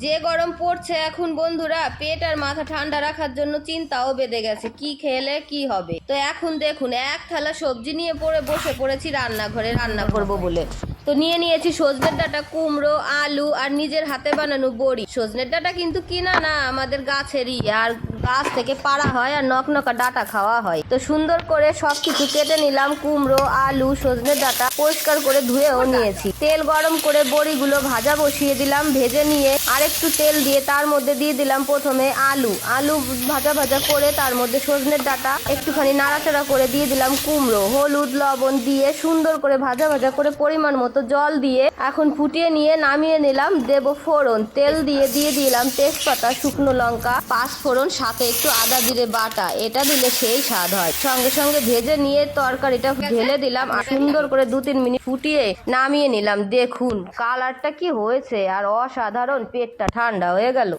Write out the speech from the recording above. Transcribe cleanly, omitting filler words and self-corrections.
যে গরম পড়ছে এখন বন্ধুরা, পেট আর মাথা ঠান্ডা রাখার জন্য চিন্তাও বেঁধে গেছে কি খেলে কি হবে। তো এখন দেখুন, এক থালা সবজি নিয়ে বসে পড়েছি রান্নাঘরে রান্না করব বলে। তো নিয়ে নিয়েছি সজনের ডাঁটা, কুমড়ো, আলু আর নিজের হাতে বানানো বড়ি। সজনের ডাঁটা কিন্তু কিনা না, আমাদের গাছেরই, আর গাছ থেকে পাড়া হয় আর নকনকা ডাঁটা খাওয়া হয়। তো সুন্দর করে সবকিছু কেটে নিলাম, কুমড়ো, আলু, সজনের ডাঁটা পরিষ্কার করে ধুয়েও নিয়েছি। তেল গরম করে বড়িগুলো ভাজা বসিয়ে দিলাম। ভেজে নিয়ে আরেকটু তেল দিয়ে তার মধ্যে দিয়ে দিলাম প্রথমে আলু ভাজা ভাজা করে, তার মধ্যে সজনের ডাঁটা একটুখানি নাড়াচাড়া করে দিয়ে দিলাম কুমড়ো, হলুদ লবণ দিয়ে সুন্দর করে ভাজা ভাজা করে পরিমাণ মতো জল দিয়ে এখন ফুটিয়ে নিয়ে নামিয়ে নিলাম। দেব ফোড়ন, তেল দিয়ে দিলাম তেজপাতা, শুকনো লঙ্কা, পাঁচফোড়ন, সাথে একটু আদা জিরে বাটা। এটা দিলে সেই স্বাদ হয়। সঙ্গে সঙ্গে ভেজে নিয়ে তরকারিটা ঢেলে দিলাম আর সুন্দর করে 2-3 মিনিট ফুটিয়ে নামিয়ে নিলাম। দেখুন কালারটা কি হয়েছে, আর অসাধারণ, পেটটা ঠান্ডা হয়ে গেল।